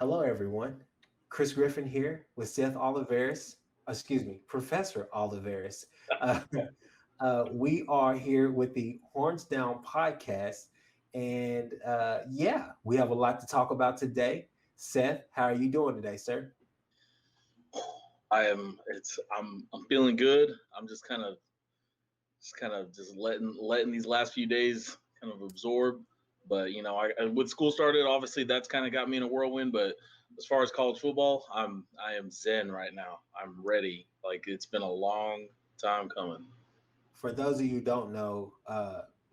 Hello, everyone. Chris Griffin here with Seth Oliveris. Excuse me, Professor Oliveris. Uh, we are here with the Horns Down podcast. And yeah, we have a lot to talk about today. Seth, how are you doing today, sir? I'm feeling good. I'm just letting these last few days kind of absorb. But with school started, obviously that's kind of got me in a whirlwind. But as far as college football, I am zen right now. I'm ready. Like it's been a long time coming. For those of you who don't know,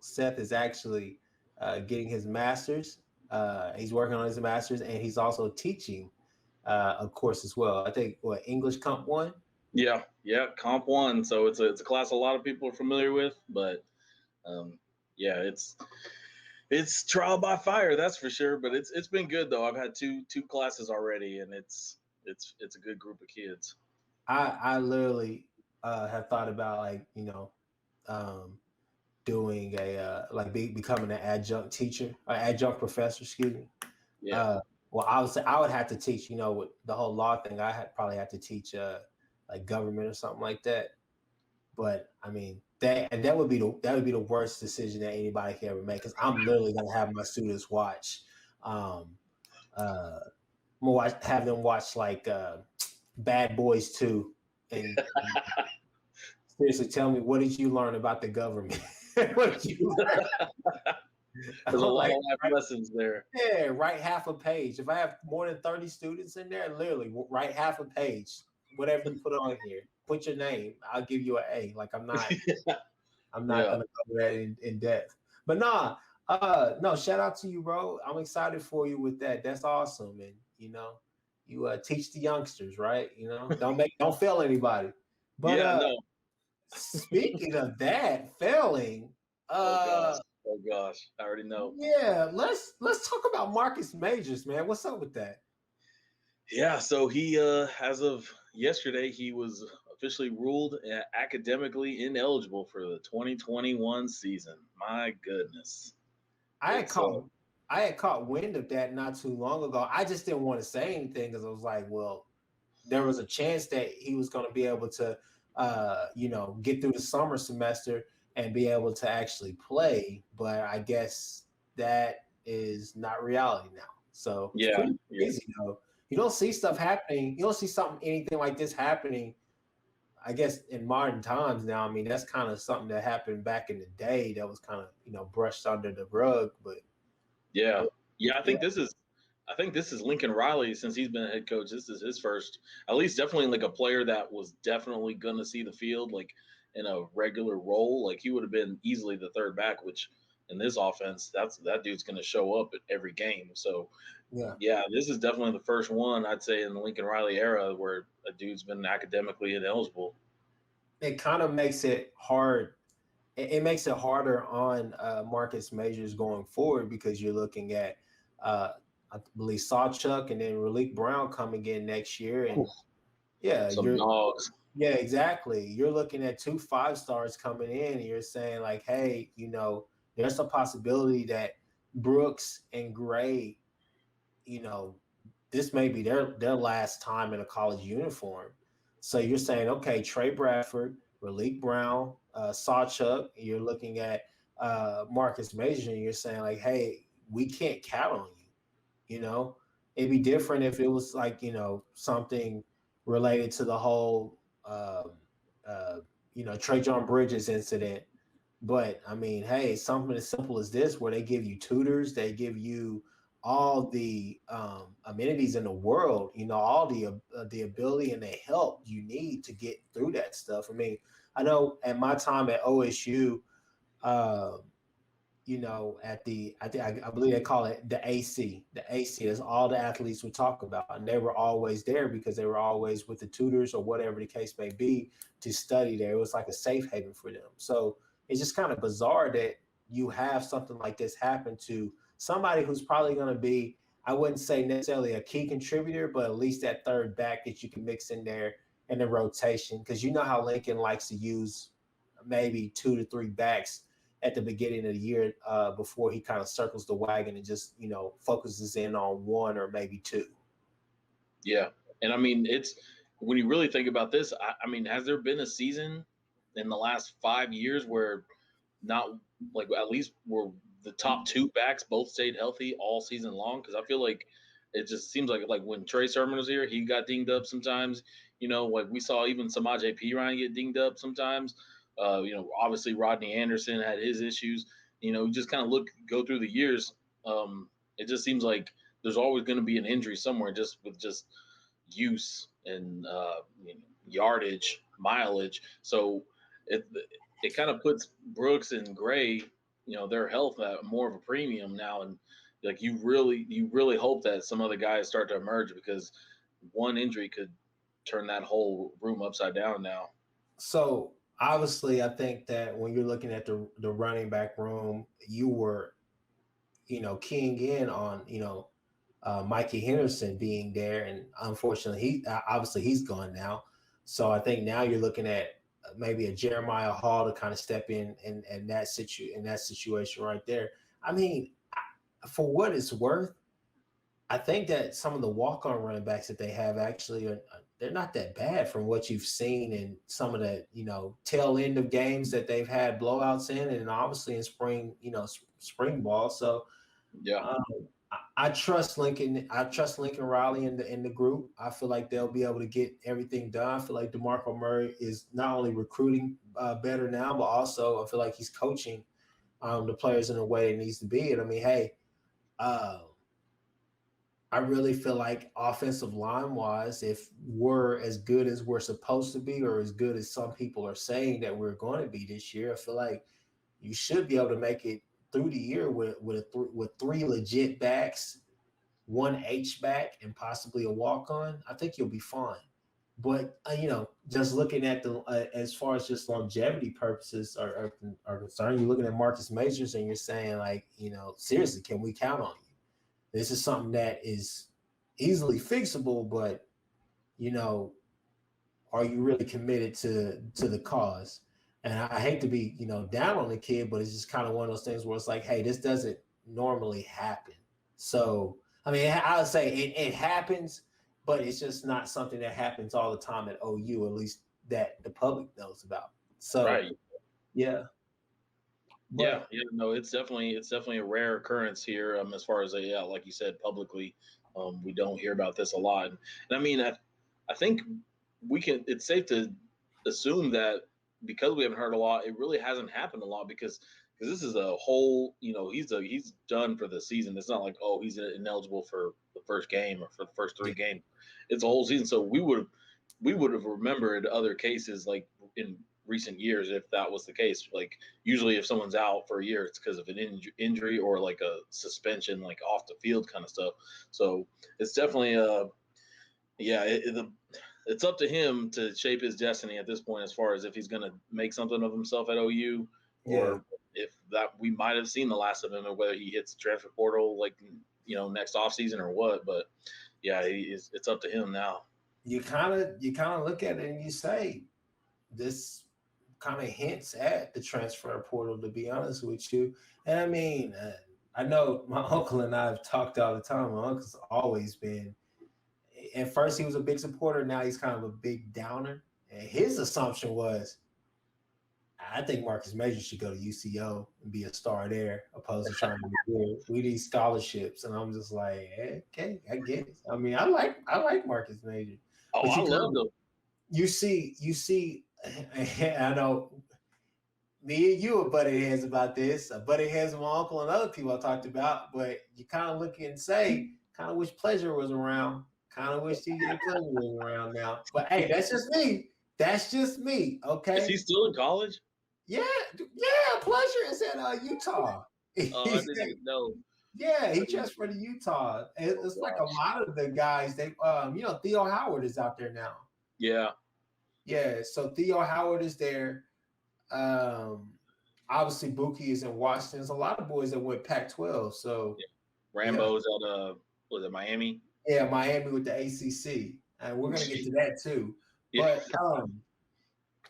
Seth is actually getting his master's. He's working on his master's, and he's also teaching a course as well. I think what English Comp One. Yeah, Comp One. So it's a class a lot of people are familiar with, but um, yeah, it's trial by fire, that's for sure. But it's been good though. I've had two classes already, and it's a good group of kids. I literally have thought about um, doing becoming an adjunct teacher or adjunct professor. Excuse me. Yeah, Uh, well, I would say I would have to teach. With the whole law thing, I had probably have to teach like government or something like that. But I mean that would be the worst decision that anybody can ever make because I'm literally gonna have my students watch. Um, uh, have them watch like Bad Boys 2 and seriously tell me what did you learn about the government? What did you learn? there's a I'm lot like, of life lessons there. yeah, write half a page. If I have more than 30 students in there, literally write half a page. Whatever you put on here, put your name. I'll give you an A. Like I'm not Yeah, gonna cover that in depth. But nah, no, shout out to you, bro. I'm excited for you with that. That's awesome. And you teach the youngsters, right? Don't fail anybody. But yeah, no. speaking of that, failing, Oh gosh, uh oh gosh, I already know. yeah, let's talk about Marcus Majors, man. What's up with that? Yeah, so he as of yesterday, he was officially ruled academically ineligible for the 2021 season. My goodness, I had it's caught I had caught wind of that not too long ago. I just didn't want to say anything because I was like, well, there was a chance that he was going to be able to, get through the summer semester and be able to actually play. But I guess that is not reality now. So it's yeah, pretty yeah. crazy, though. You don't see stuff happening. You don't see anything like this happening. I guess in modern times now. I mean, that's kind of something that happened back in the day that was kind of brushed under the rug. But Yeah, yeah. yeah, I think this is Lincoln Riley since he's been a head coach. This is his first, at least definitely like a player that was definitely gonna see the field like in a regular role. Like he would have been easily the third back, which in this offense, that dude's gonna show up at every game. So yeah. yeah, this is definitely the first one I'd say in the Lincoln Riley era where a dude's been academically ineligible. It kind of makes it hard. It makes it harder on Marcus Majors going forward because you're looking at, I believe, Sawchuck and then Raleek Brown coming in next year, and yeah, Some dogs. yeah, exactly. You're looking at two 5 stars coming in, and you're saying like, hey, there's a possibility that Brooks and Gray, you know, this may be their last time in a college uniform. So you're saying, okay, Trey Bradford, Raleek Brown, Sawchuck, you're looking at Marcus Major, and you're saying like, hey, we can't count on you. You know, it'd be different if it was like something related to the whole uh, Trey John Bridges incident. But I mean, hey, something as simple as this, where they give you tutors, they give you all the amenities in the world, all the ability and the help you need to get through that stuff. I mean, I know at my time at OSU, uh, at I believe they call it the AC. The AC is all the athletes would talk about, and they were always there because they were always with the tutors or whatever the case may be to study there. It was like a safe haven for them. So it's just kind of bizarre that you have something like this happen to somebody who's probably going to be, I wouldn't say necessarily a key contributor, but at least that third back that you can mix in there in the rotation. Because you know how Lincoln likes to use maybe 2 to 3 backs at the beginning of the year before he kind of circles the wagon and just focuses in on one or maybe two. Yeah, and I mean, it's when you really think about this. I mean, has there been a season in the last 5 years where not like at least where the top two backs both stayed healthy all season long? Because I feel like it just seems like when Trey Sermon was here, he got dinged up sometimes. Like we saw even Samaj P. Ryan get dinged up sometimes. Obviously Rodney Anderson had his issues. You just kind of go through the years. It just seems like there's always going to be an injury somewhere, just with just use and yardage, mileage. So it it kind of puts Brooks and Gray, their health at more of a premium now, and like you really hope that some other guys start to emerge because one injury could turn that whole room upside down now. So obviously, I think that when you're looking at the running back room, you were, keying in on, Mikey Henderson being there, and unfortunately, obviously he's gone now. So I think now you're looking at maybe a Jeremiah Hall to kind of step in that situation right there. I mean, for what it's worth, I think that some of the walk-on running backs that they have actually they're not that bad from what you've seen in some of the tail end of games that they've had blowouts in, and obviously in spring spring ball. So Yeah, um, I trust Lincoln. I trust Lincoln Riley in the group. I feel like they'll be able to get everything done. I feel like DeMarco Murray is not only recruiting better now, but also I feel like he's coaching the players in a way it needs to be. And I mean, hey. Uh, I really feel like offensive line wise, if we're as good as we're supposed to be, or as good as some people are saying that we're going to be this year, I feel like you should be able to make it through the year with three legit backs, one H back, and possibly a walk on. I think you'll be fine. But just looking at the as far as just longevity purposes are concerned, you're looking at Marcus Majors and you're saying like, seriously, can we count on you? This is something that is easily fixable, but you know, are you really committed to the cause? And I hate to be, down on the kid, but it's just kind of one of those things where it's like, hey, this doesn't normally happen. So, I mean, I would say it happens, but it's just not something that happens all the time at OU, at least that the public knows about. So, right. yeah, Yeah, but yeah, no, it's definitely a rare occurrence here. As far as yeah, like you said, publicly, we don't hear about this a lot. And I mean, I think we can. It's safe to assume that because we haven't heard a lot, it really hasn't happened a lot because this is a whole. He's done for the season. It's not like he's ineligible for the first game or for the first three games. It's a whole season. So we would have remembered other cases like in recent years if that was the case. Like usually if someone's out for a year, it's because of an injury or like a suspension, like off the field kind of stuff. So it's definitely yeah, it's up to him to shape his destiny at this point as far as if he's going to make something of himself at OU yeah, or if that we might have seen the last of him or whether he hits the transfer portal like next offseason or what. But yeah, it's up to him now. you kind of look at it and you say this kind of hints at the transfer portal, to be honest with you. And I mean, I know my uncle and I have talked all the time. My uncle's always been, at first, he was a big supporter. Now he's kind of a big downer. And his assumption was, I think Marcus Major should go to UCO and be a star there, opposed to trying to do we need scholarships. And I'm just like, okay, I get it. I mean, I like Marcus Major, Oh, but I you kind love of the you see. I know me and you are butted heads about this. Butted heads with my uncle and other people I talked about, but you kind of look and say, kind of wish Pleasure was around. Kind of wish TJ Pleasure was around now. But hey, that's just me. That's just me. Is Okay. he still in college? Yeah, yeah. Pleasure is in Utah. Oh, I didn't even know. Yeah, I he didn't, transferred to Utah. oh It's like a gosh. lot of the guys. Theo Howard is out there now. Yeah. Yeah, so Theo Howard is there. Um, Obviously Buki is in Washington. There's a lot of boys that went Pac-12. So Yeah. yeah, Rambo's at was it Miami? yeah, Miami with the ACC, and we're gonna get to that too. Yeah.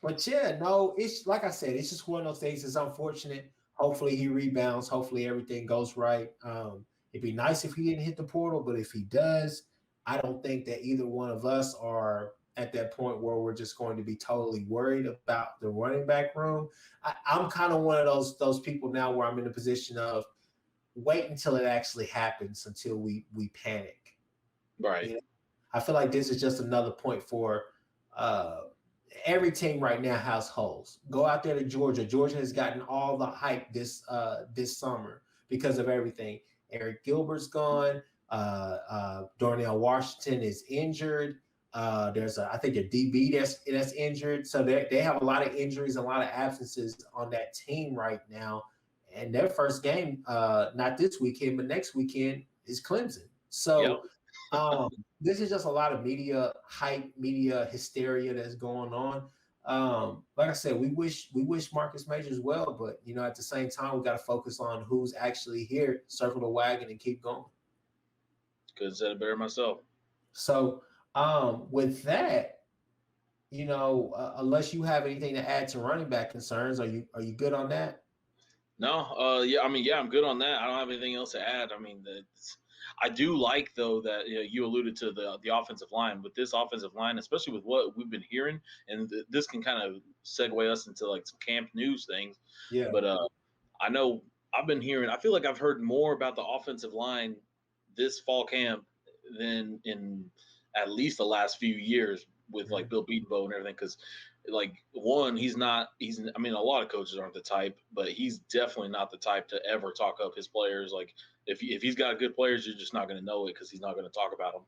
But yeah, no, it's like I said, it's just one of those things. It's unfortunate. Hopefully he rebounds. Hopefully everything goes right. It'd be nice if he didn't hit the portal, but if he does, I don't think that either one of us are at that point where we're just going to be totally worried about the running back room. I'm kind of one of those people now where I'm in a position of wait until it actually happens until we panic. Right. You know, I feel like this is just another point for uh, every team right now has holes. Go out there to Georgia. Georgia has gotten all the hype this summer because of everything. Eric Gilbert's gone. Darnell Washington is injured. I think a DB that's injured. So they have a lot of injuries, a lot of absences on that team right now. And their first game, not this weekend, but next weekend, is Clemson. Yep. So um, this is just a lot of media hype, media hysteria that's going on. Like I said, we wish Marcus Majors well, but at the same time, we got to focus on who's actually here, circle the wagon, and keep going. Couldn't said it better myself. So, with that, unless you have anything to add to running back concerns, are you good on that? No, yeah, I mean, yeah, I'm good on that. I don't have anything else to add. I mean, I do like though that you alluded to the offensive line. With this offensive line, especially with what we've been hearing, and this can kind of segue us into like some camp news things. Yeah, But I know I've been hearing. I feel like I've heard more about the offensive line this fall camp than in at least the last few years with like Bill Bedenbaugh and everything. Because like one, he's not. He's. I mean, a lot of coaches aren't the type, but he's definitely not the type to ever talk up his players. Like if he's got good players, you're just not going to know it because he's not going to talk about them.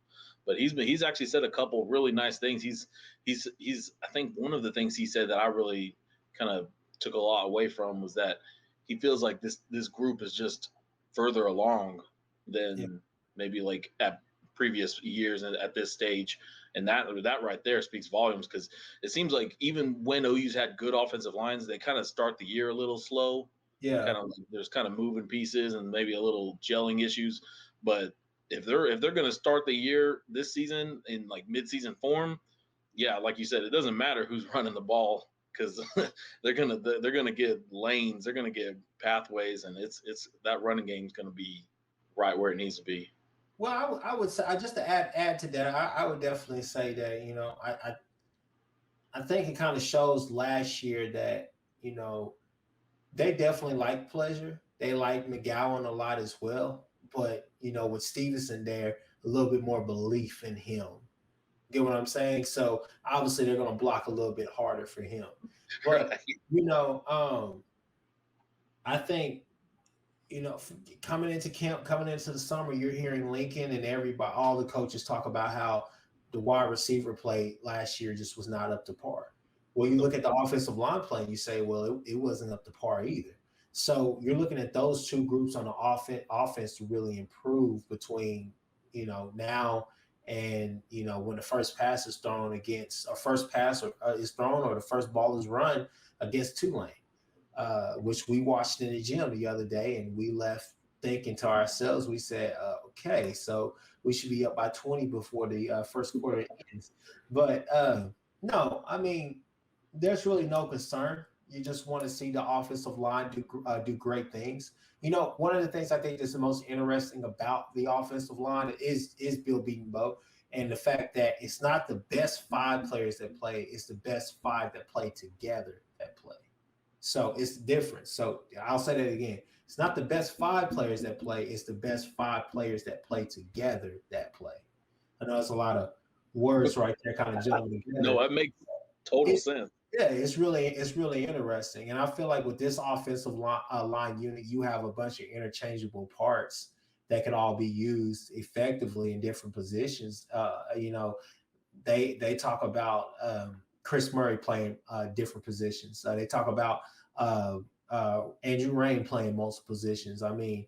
But he's actually said a couple really nice things. He's. I think one of the things he said that I really kind of took a lot away from was that he feels like this group is just further along yeah, than maybe like at previous years at this stage, and that right there speaks volumes because it seems like even when OU's had good offensive lines, they kind of start the year a little slow. yeah, Kind of there's kind of moving pieces and maybe a little gelling issues, but if they're going to start the year this season in like mid-season form, yeah, like you said, it doesn't matter who's running the ball because they're gonna get lanes, they're gonna get pathways, and it's that running game is gonna be right where it needs to be. Well, I would say just to add to that, I would definitely say that I think it kind of shows last year that you know they definitely like pleasure. They like McGowan a lot as well, but with Stevenson there, a little bit more belief in him. Get what I'm saying? So obviously they're going to block a little bit harder for him, but Right. I think coming into camp, coming into the summer, you're hearing Lincoln and everybody, all the coaches talk about how the wide receiver play last year just was not up to par. Well, you look at the offensive line play and you say, well, it wasn't up to par either. So you're looking at those two groups on the offense to really improve between, now and, when the first pass is thrown against, or first pass is thrown or the first ball is run against Tulane, which we watched in the gym the other day, and we left thinking to ourselves, we said, okay, so we should be up by 20 before the first quarter ends. But no, I mean, there's really no concern. You just want to see the offensive line do great things. One of the things I think is the most interesting about the offensive line is Bill Bedenbaugh and the fact that it's not the best five players that play; it's the best five that play together that play. So it's different. So I'll say that again. It's not the best five players that play, it's the best five players that play together that play. I know it's a lot of words right there kind of jumbled No, together. that makes total It, sense. yeah, it's really interesting. And I feel like with this offensive line unit, you have a bunch of interchangeable parts that can all be used effectively in different positions. They talk about Chris Murray playing different positions. They talk about Andrew Rain playing multiple positions. I mean,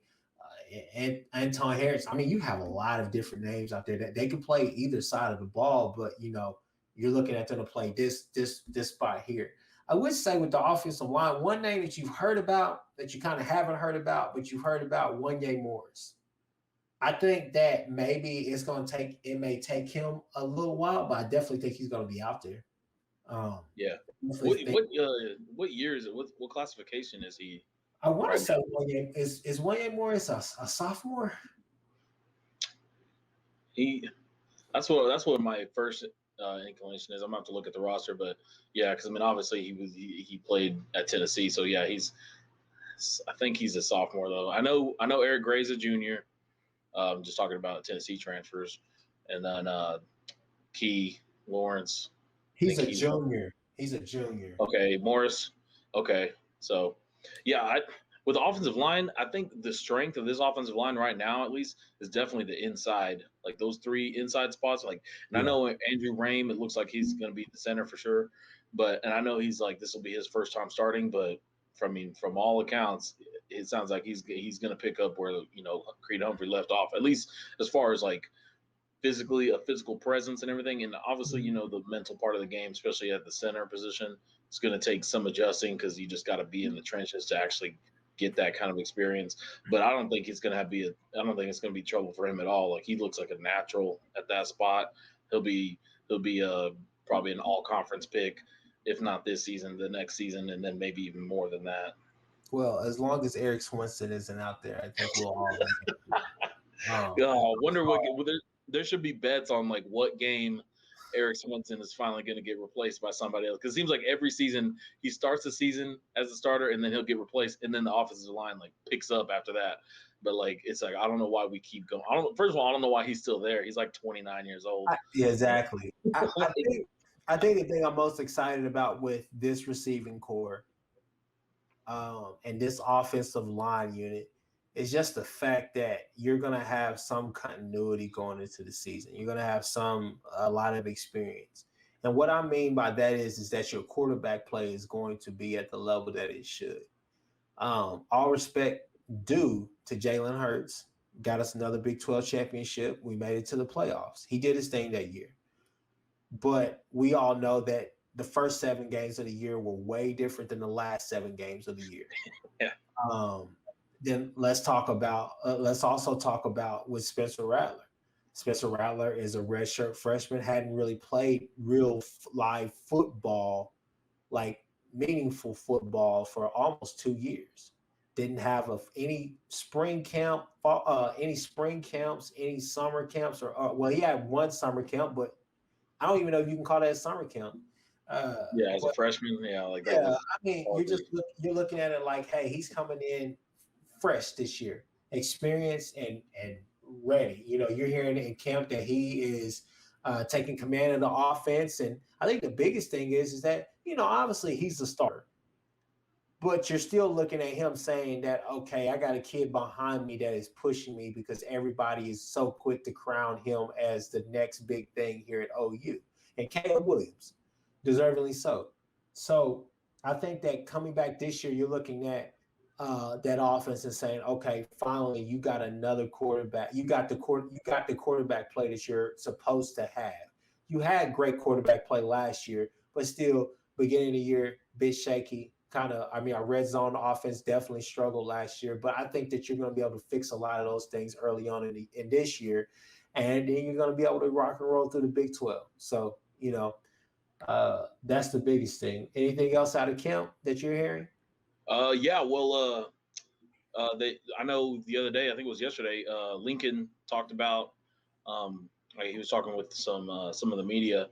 and Anton Harris. I mean, you have a lot of different names out there that they can play either side of the ball, but you're looking at them to play this spot here. I would say with the offensive line, one name that you've heard about that you kind of haven't heard about, but you've heard about, Wanye Morris. I think that maybe it may take him a little while, but I definitely think he's going to be out there. Um, Yeah. definitely What think, what what year is it? What classification is he I want to right say now? Wanye Morris a sophomore? He That's what my first inclination is. I'm gonna have to look at the roster, but yeah, because I mean, obviously he played at Tennessee, so yeah, I think he's a sophomore though. I know Eric Gray's a junior. Just talking about Tennessee transfers, and then Key Lawrence. I He's think a he's junior. He's a junior. okay. Morris. Okay, so yeah, with the offensive line, I think the strength of this offensive line right now, at least, is definitely the inside, like those three inside spots. Like, and I Yeah. know Andrew Rame, it looks like he's going to be the center for sure, and I know he's like this will be his first time starting, but from all accounts, it sounds like he's going to pick up where Creed Humphrey left off, at least as far as like physically a physical presence and everything. And obviously, the mental part of the game, especially at the center position, it's going to take some adjusting because you just got to be in the trenches to actually get that kind of experience. But I don't think it's going to I don't think it's going to be trouble for him at all. Like he looks like a natural at that spot. He'll be probably an all conference pick, if not this season, the next season, and then maybe even more than that. Well, as long as Eric Swinson isn't out there, I think we'll all be happy. I wonder what there should be bets on like what game Eric Swenson is finally going to get replaced by somebody else because it seems like every season he starts the season as a starter and then he'll get replaced and then the offensive line like picks up after that. But like it's like I don't know why we keep going. First of all, I don't know why he's still there. He's like 29 years old. Yeah, exactly. Like, I think the thing I'm most excited about with this receiving core and this offensive line unit is just the fact that you're going to have some continuity going into the season. You're going to have a lot of experience. And what I mean by that is that your quarterback play is going to be at the level that it should. All respect due to Jalen Hurts, got us another Big 12 championship. We made it to the playoffs. He did his thing that year. But we all know that the first 7 games of the year were way different than the last 7 games of the year. yeah. Then let's also talk about with Spencer Rattler. Spencer Rattler is a redshirt freshman, hadn't really played real live football, like meaningful football, for almost 2 years. Didn't have any spring camp, any spring camps, any summer camps, or well, he had one summer camp, but I don't even know if you can call that a summer camp. Yeah, as a freshman, yeah, like that Yeah, was I mean, you're looking at it like, hey, he's coming in fresh this year, experienced and ready. You're hearing in camp that he is taking command of the offense, and I think the biggest thing is that obviously he's the starter, but you're still looking at him saying that, okay, I got a kid behind me that is pushing me because everybody is so quick to crown him as the next big thing here at OU, and Caleb Williams, deservingly so. So I think that coming back this year, you're looking at that offense and saying, okay, finally you got another quarterback. You got the quarterback play that you're supposed to have. You had great quarterback play last year, but still beginning of the year, bit shaky. Our red zone offense definitely struggled last year, but I think that you're going to be able to fix a lot of those things early on in this year, and then you're going to be able to rock and roll through the Big 12. So that's the biggest thing. Anything else out of camp that you're hearing? Yeah, well, I know the other day, I think it was yesterday, Lincoln talked about, like he was talking with some of the media,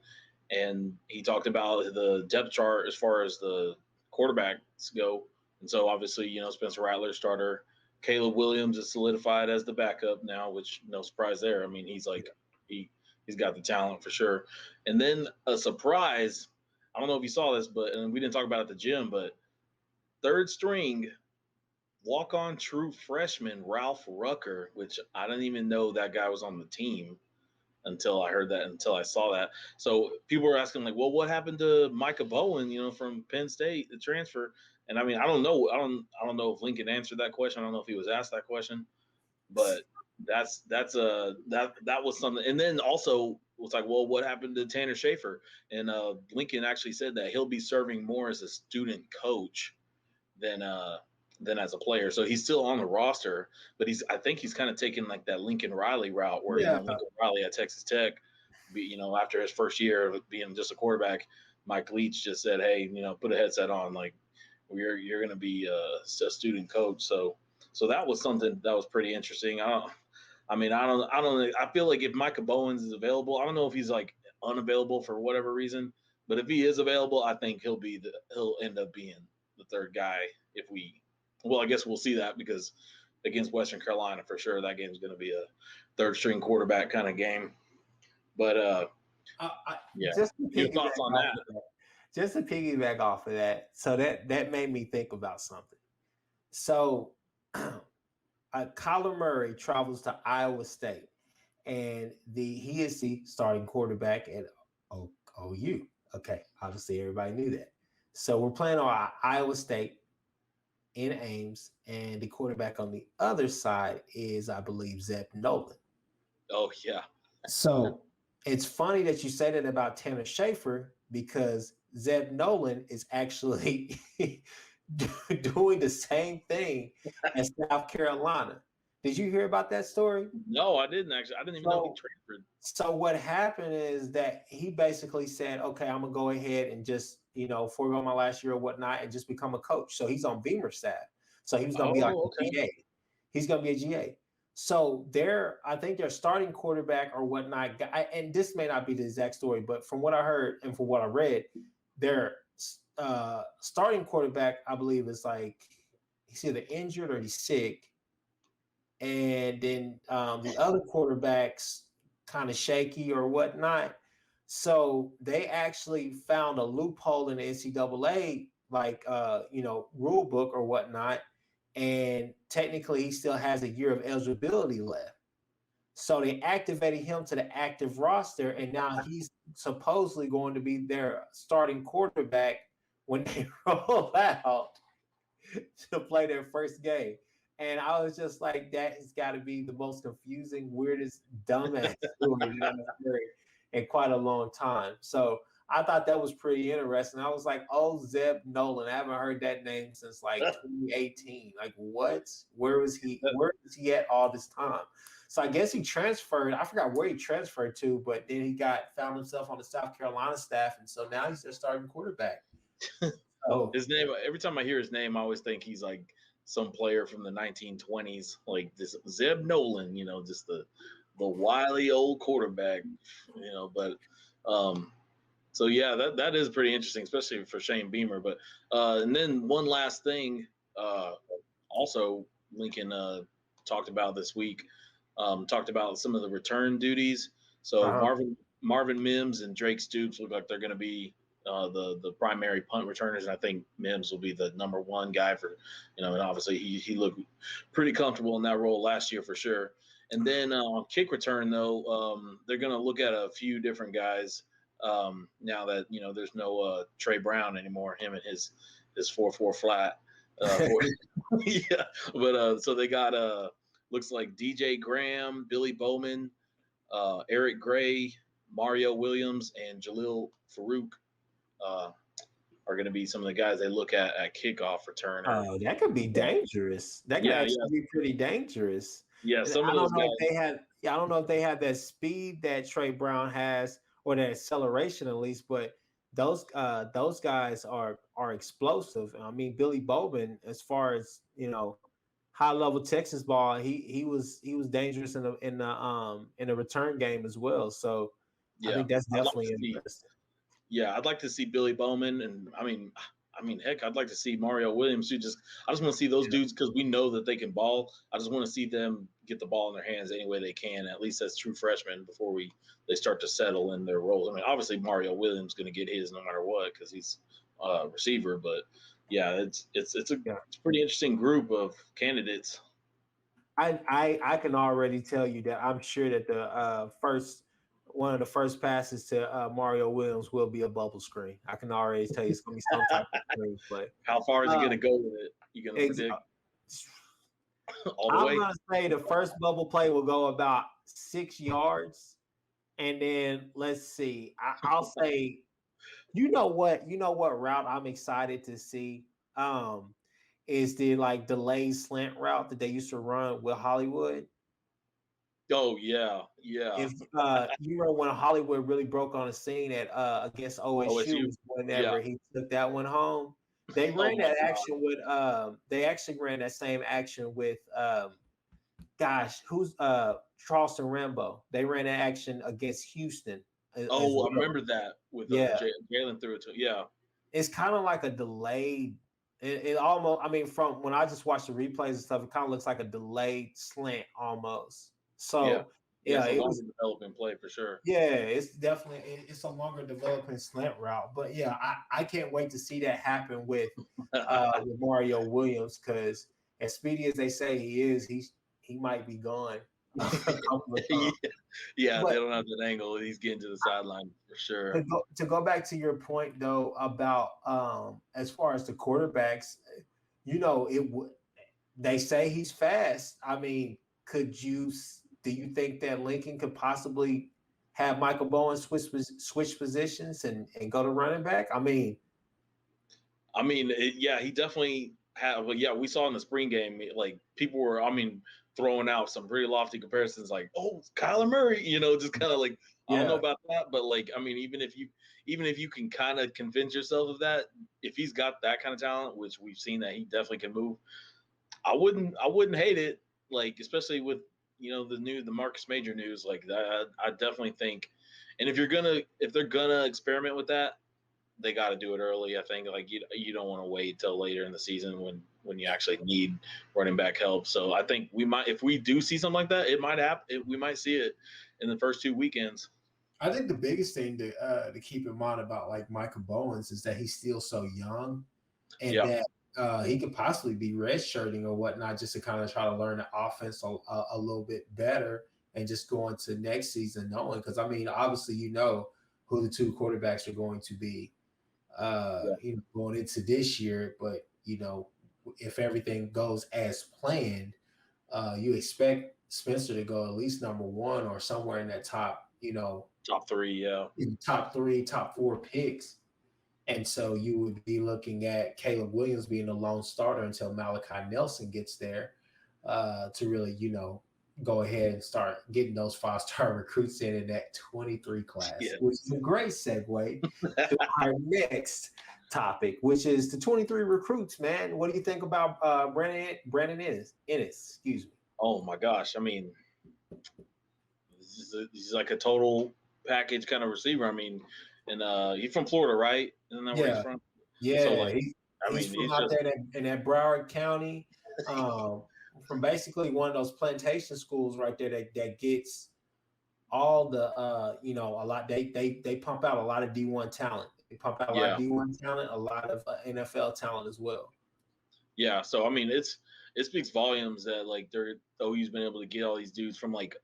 and he talked about the depth chart as far as the quarterbacks go. And so obviously, Spencer Rattler starter, Caleb Williams is solidified as the backup now, which no surprise there. I mean, he's got the talent for sure. And then a surprise, I don't know if you saw this, and we didn't talk about it at the gym, but third string walk-on true freshman Ralph Rucker, which I didn't even know that guy was on the team until I saw that. So people were asking like, well, what happened to Micah Bowen, from Penn State, the transfer? And I mean, I don't know. I don't know if Lincoln answered that question. I don't know if he was asked that question, but that was something. And then also was like, well, what happened to Tanner Schaefer? And Lincoln actually said that he'll be serving more as a student coach than as a player. So he's still on the roster, but I think he's kind of taking like that Lincoln Riley route where Yeah. Lincoln Riley at Texas Tech, after his first year of being just a quarterback, Mike Leach just said, hey, put a headset on, like you're going to be a student coach. So that was something that was pretty interesting. I I mean, I don't. I feel like if Micah Bowens is available, I don't know if he's like unavailable for whatever reason, but if he is available, I think he'll end up being the third guy. If we, well, I guess we'll see that because against Western Carolina for sure, that game's going to be a third string quarterback kind of game. But yeah, just to your thoughts on that? Just to piggyback off of that, so that made me think about something. So, Kyler Murray travels to Iowa State, and he is the starting quarterback at OU. Okay, obviously everybody knew that. So we're playing on Iowa State in Ames, and the quarterback on the other side is, I believe, Zeb Nolan. Oh yeah. So it's funny that you say that about Tanner Schaefer because Zeb Nolan is actually doing the same thing as South Carolina. Did you hear about that story? No, I didn't actually. I didn't even know he transferred. So what happened is that he basically said, okay, I'm going to go ahead and just, forego my last year or whatnot and just become a coach. So he's on Beamer's staff. So he was going to be like a GA. He's going to be a GA. So I think their starting quarterback or whatnot, and this may not be the exact story, but from what I heard and from what I read, their starting quarterback, I believe, is like he's either injured or he's sick. And then the other quarterback's kind of shaky or whatnot. So they actually found a loophole in the NCAA, like, rule book or whatnot. And technically he still has a year of eligibility left. So they activated him to the active roster, and now he's supposedly going to be their starting quarterback when they roll out to play their first game. And I was just like, that has got to be the most confusing, weirdest, dumbass story that I've heard in quite a long time. So I thought that was pretty interesting. I was like, oh, Zeb Nolan. I haven't heard that name since like 2018. Like, what? Where is he at all this time? So I guess he transferred. I forgot where he transferred to, but then he found himself on the South Carolina staff. And so now he's their starting quarterback. So, his name, every time I hear his name, I always think he's like some player from the 1920s, like this Zeb Nolan, just the wily old quarterback, but so yeah, that is pretty interesting, especially for Shane Beamer. But and then one last thing, also Lincoln talked about this week, talked about some of the return duties. So Marvin Mims and Drake Stoops look like they're going to be the primary punt returners, and I think Mims will be the number one guy for, and obviously he looked pretty comfortable in that role last year for sure. And then on kick return though, they're going to look at a few different guys now that there's no Trey Brown anymore. Him and his 4-4 flat. Yeah, but so they got looks like DJ Graham, Billy Bowman, Eric Gray, Mario Williams, and Jalil Farouk. Are going to be some of the guys they look at kickoff return. Oh, that could be dangerous. That could actually be pretty dangerers. Yeah, some of those guys. I don't know if they have that speed that Trey Brown has or that acceleration at least, but those guys are explosive. I mean, Billy Bowman, as far as high level Texas ball, he was dangerous in the return game as well. So I think that's definitely interesting. Yeah, I'd like to see Billy Bowman, and I mean, heck, I'd like to see Mario Williams too. I just want to see those dudes because we know that they can ball. I just want to see them get the ball in their hands any way they can, at least as true freshmen before they start to settle in their roles. I mean, obviously Mario Williams is going to get his no matter what because he's a receiver, but yeah, it's a pretty interesting group of candidates. I can already tell you that I'm sure that one of the first passes to Mario Williams will be a bubble screen. I can already tell you it's going to be some type of screen. But how far is he going to go with it? You going to predict? All the way? I'm going to say the first bubble play will go about 6 yards, and then let's see. I'll say, you know what route I'm excited to see is the delayed slant route that they used to run with Hollywood. Oh yeah. If you remember when Hollywood really broke on the scene at against OSU whenever he took that one home, they ran that action with they actually ran that same action with gosh, who's Charleston Rambo? They ran an action against Houston as Oh, I well. remember that with Yeah, Jalen threw it to yeah. it's kind of like a delayed. It almost, I mean, from when I just watched the replays and stuff, it kind of looks like a delayed slant almost. Yeah. So Yeah, yeah, it's a it longer was. developing play for sure. Yeah, it's definitely it's a longer developing slant route. But yeah, I can't wait to see that happen with Mario Williams because as speedy as they say he is, he might be gone a couple of Yeah, times. yeah, they But don't have that angle. He's getting to the sideline for sure. to go back to your point though about as far as the quarterbacks, it would they say he's fast. I mean, do you think that Lincoln could possibly have Michael Bowen switch positions and go to running back? I mean, I mean, yeah, he definitely had. Well, yeah, we saw in the spring game, like people were, I mean, throwing out some pretty lofty comparisons, like, "Oh, Kyler Murray," just kind of like, I don't know yeah, about that, but like, I mean, even if you can kind of convince yourself of that, if he's got that kind of talent, which we've seen that he definitely can move, I wouldn't hate it. Like, especially with the Marcus Major news, like that, I definitely think, and if they're gonna experiment with that, they got to do it early. I think like you don't want to wait till later in the season when you actually need running back help. So I think we might, if we do see something like that, it might happen. We might see it in the first 2 weekends. I think the biggest thing to keep in mind about like Michael Bowens is that he's still so young, and Yeah, that he could possibly be redshirting or whatnot just to kind of try to learn the offense a little bit better and just go into next season knowing. Because I mean, obviously, who the two quarterbacks are going to be, yeah, going into this year. But if everything goes as planned, you expect Spencer to go at least number one or somewhere in that top, top three. Yeah, in top three, top four picks. And so you would be looking at Caleb Williams being the lone starter until Malachi Nelson gets there to really, go ahead and start getting those 5-star recruits in that 23 class, yeah. which is a great segue to our next topic, which is the 23 recruits, man. What do you think about Brandon Ennis? Excuse me. Oh my gosh, I mean, he's like a total package kind of receiver. I mean, and he's from Florida, right? Isn't that where he's Yeah, from? So yeah. like, I He's mean, from he's out just there in that Broward County, from basically one of those plantation schools right there that gets all the a lot. They pump out a lot of D1 talent. They pump out a lot of yeah. D1 talent, a lot of NFL talent as well. Yeah, so I mean, it speaks volumes that like they're OU's been able to get all these dudes from like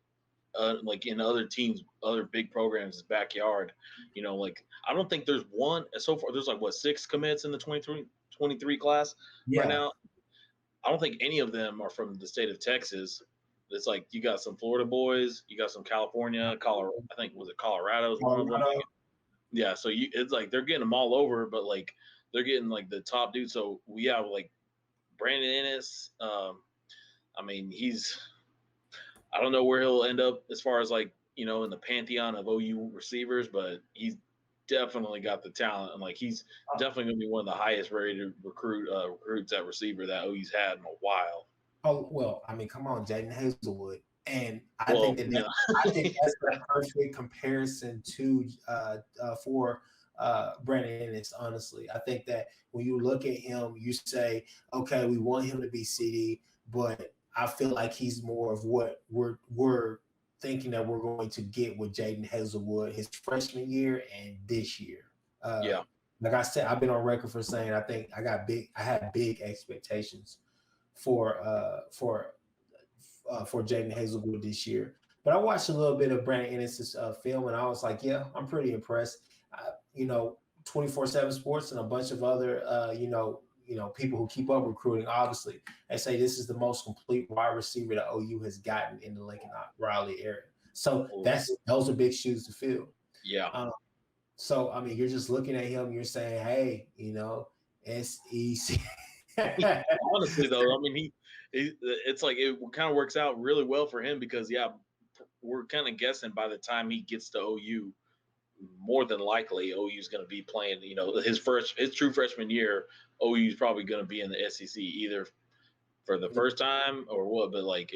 in other teams, other big programs' backyard. Like I don't think there's one so far. There's like what 6 commits in the 23 class right Yeah, now. I don't think any of them are from the state of Texas. It's like you got some Florida boys, you got some California, Colorado. I think was it Colorado is one of them. Colorado. Yeah, so it's like they're getting them all over, but like they're getting like the top dudes. So we have like Brandon Ennis. I mean, I don't know where he'll end up as far as like, in the pantheon of OU receivers, but he's definitely got the talent. And like, he's definitely going to be one of the highest rated recruits at receiver that OU's had in a while. Oh well, I mean, come on, Jaden Hazelwood, and I think Well, that, yeah, I think that's the perfect comparison to for Brandon Ennis. Honestly, I think that when you look at him, you say, okay, we want him to be CD, but I feel like he's more of what we're thinking that we're going to get with Jaden Hazelwood his freshman year and this year. Uh, yeah, like I said, I've been on record for saying I had big expectations for Jaden Hazelwood this year. But I watched a little bit of Brandon Ennis' film, and I was like, yeah, I'm pretty impressed. 24/7 Sports and a bunch of other people who keep up recruiting, obviously, they say this is the most complete wide receiver that OU has gotten in the Lincoln Riley area. So those are big shoes to fill. yeah. So I mean, you're just looking at him, you're saying, hey, SEC. Honestly, though, I mean, it's like it kind of works out really well for him because, yeah, we're kind of guessing by the time he gets to OU, more than likely OU's going to be playing. His true freshman year, OU's probably going to be in the SEC either for the first time or what. But like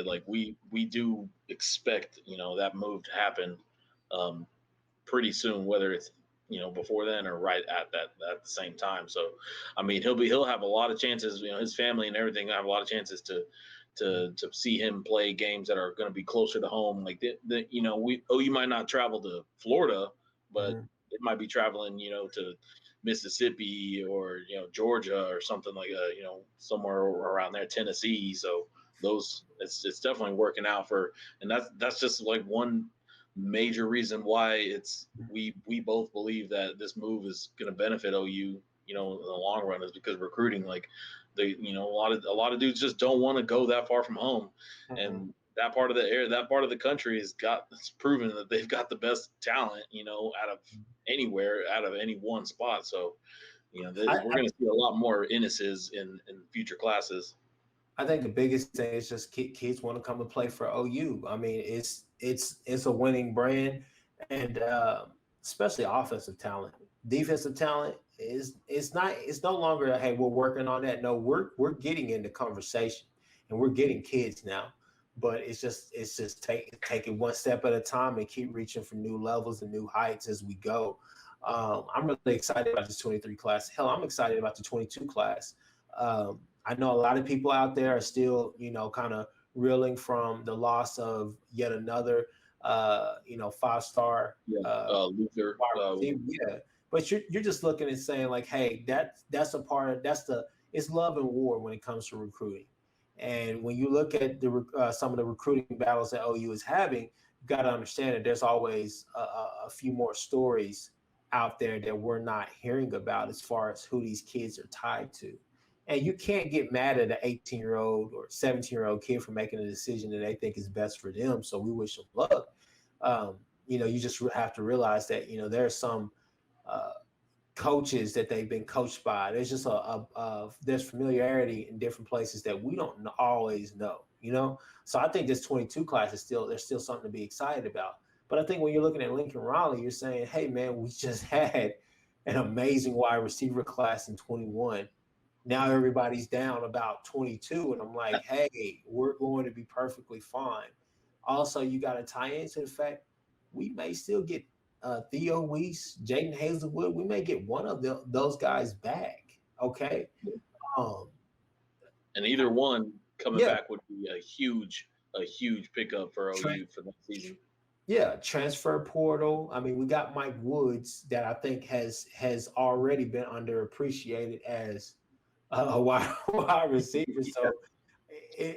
Like we do expect that move to happen um, pretty soon, whether it's before then or right at the same time. So, I mean, he'll have a lot of chances. His family and everything have a lot of chances to see him play games that are going to be closer to home. Like you might not travel to Florida, but Mhm. it might be traveling to Mississippi or Georgia or something like somewhere around there, Tennessee. So those it's definitely working out for, and that's just like one major reason why we both believe that this move is going to benefit OU, in the long run, is because recruiting, like a lot of dudes just don't want to go that far from home, Mhm. and that part of the country it's proven that they've got the best talent, out of anywhere, out of any one spot. So, we're I, going to see a lot more Innises in future classes. I think the biggest thing is just kids want to come and play for OU. I mean, it's a winning brand, and especially offensive talent, defensive talent is it's no longer hey we're working on that. No, we're getting into conversation, and we're getting kids now. But it's just take it one step at a time and keep reaching for new levels and new heights as we go. I'm really excited about this 23 class. Hell, I'm excited about the 22 class. I know a lot of people out there are still, kind of reeling from the loss of yet another, 5-star Yeah, Luther. wide receiver. Yeah, but you're just looking and saying like, hey, that's a part of it's love and war when it comes to recruiting. And when you look at some of the recruiting battles that OU is having, you got to understand that there's always a few more stories out there that we're not hearing about as far as who these kids are tied to. And you can't get mad at an 18-year-old or 17-year-old kid for making a decision that they think is best for them. So we wish them luck. You just have to realize that there's some uh, coaches that they've been coached by. There's just there's familiarity in different places that we don't always know. So I think this 22 class there's still something to be excited about. But I think when you're looking at Lincoln Riley, you're saying, hey man, we just had an amazing wide receiver class in 21. Now everybody's down about 22, and I'm like, hey, we're going to be perfectly fine. Also, you got to tie into the fact we may still get Theo Weiss, Jaden Hazelwood. We may get one of those guys back. Okay. Um, And either one coming yeah, back would be a huge pickup for OU for next season. yeah, transfer portal. I mean, we got Mike Woods that I think has already been underappreciated as a wide receiver. Yeah. So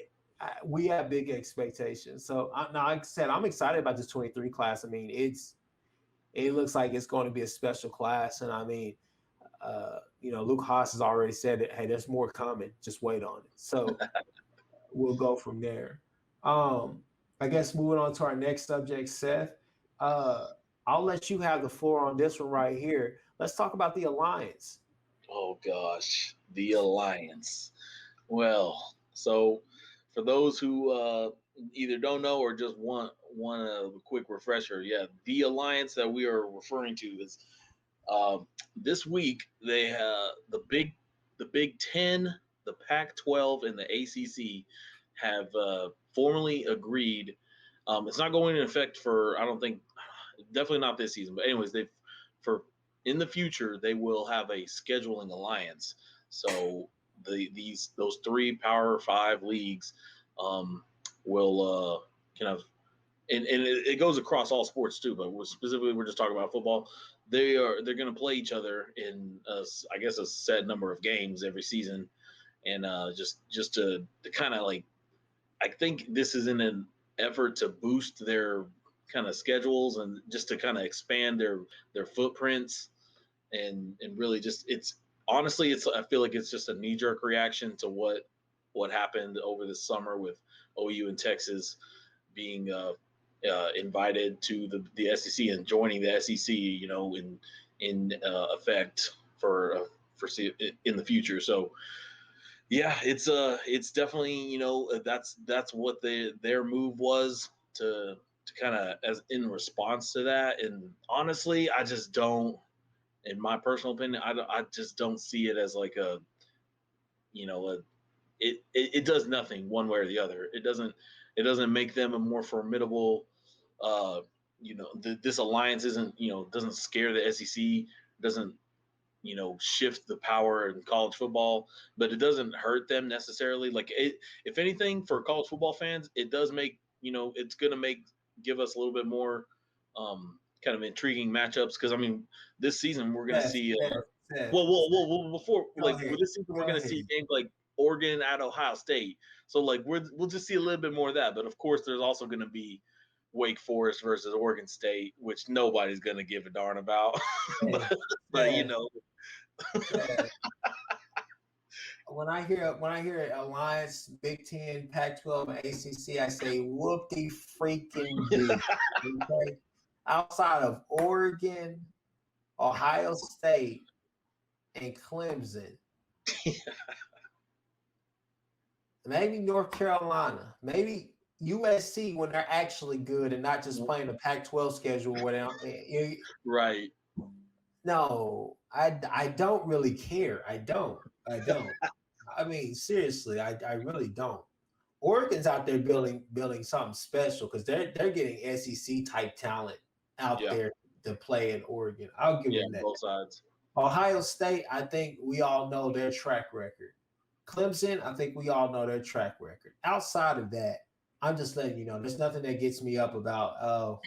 we have big expectations. So now, like I said, I'm excited about this 23 class. I mean, it looks like it's going to be a special class, and I mean, Luke Haas has already said that hey, there's more coming. Just wait on it. So we'll go from there. Um, I guess moving on to our next subject, Seth. Uh, I'll let you have the floor on this one right here. Let's talk about the alliance. Oh gosh, the Alliance. Well, so for those who either don't know or just want a quick refresher, yeah, the Alliance that we are referring to is this week they the Big Ten, the Pac-12, and the ACC have formally agreed. It's not going into effect for, I don't think, definitely not this season. But anyways, for in the future they will have a scheduling alliance. So those three Power Five leagues um, will kind of, and it goes across all sports too, but we're just talking about football. They're going to play each other in I guess a set number of games every season, and just to kind of like, I think this is in an effort to boost their kind of schedules and just to kind of expand their footprints, and really just, it's honestly, I feel like it's just a knee jerk reaction to what happened over the summer with OU and Texas being invited to the SEC and joining the SEC, in effect for in the future. So yeah, it's definitely, that's what their move was to kind of as in response to that. And honestly, I just don't, in my personal opinion, I just don't see it as like a, you know, a, it does nothing one way or the other. It doesn't. It doesn't make them a more formidable. This alliance isn't doesn't scare the SEC. Doesn't shift the power in college football, but it doesn't hurt them necessarily. Like if anything, for college football fans, it does make it's going to give us a little bit more kind of intriguing matchups. Because I mean, this season we're going to see. Seth, Well, before go like ahead. with this season, we're Go going to ahead. see games like Oregon at Ohio State. So like we'll just see a little bit more of that. But of course, there's also going to be Wake Forest versus Oregon State, which nobody's going to give a darn about. but when I hear Alliance, Big Ten, Pac-12, and ACC, I say whoop-de freaking do. Okay? Outside of Oregon, Ohio State, and Clemson, maybe North Carolina, maybe USC when they're actually good and not just playing the Pac-12 schedule where right. No, I don't really care. I don't. I mean, seriously, I really don't. Oregon's out there building something special because they're getting SEC type talent out there to play in Oregon. I'll give them that. Both sides. Ohio State, I think we all know their track record. Clemson, I think we all know their track record. Outside of that, I'm just letting you know, there's nothing that gets me up about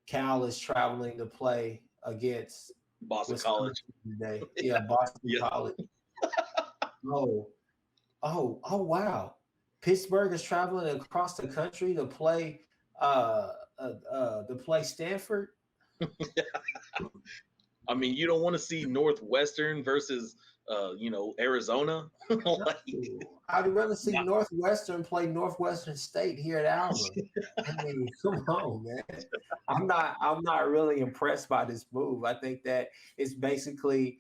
Cal is traveling to play against Boston College today. Yeah, Boston College. Oh, wow. Pittsburgh is traveling across the country to play Stanford. I mean, you don't want to see Northwestern versus Arizona. I'd rather see Northwestern play Northwestern State here at Alma. I mean, come on, man. I'm not really impressed by this move. I think that it's basically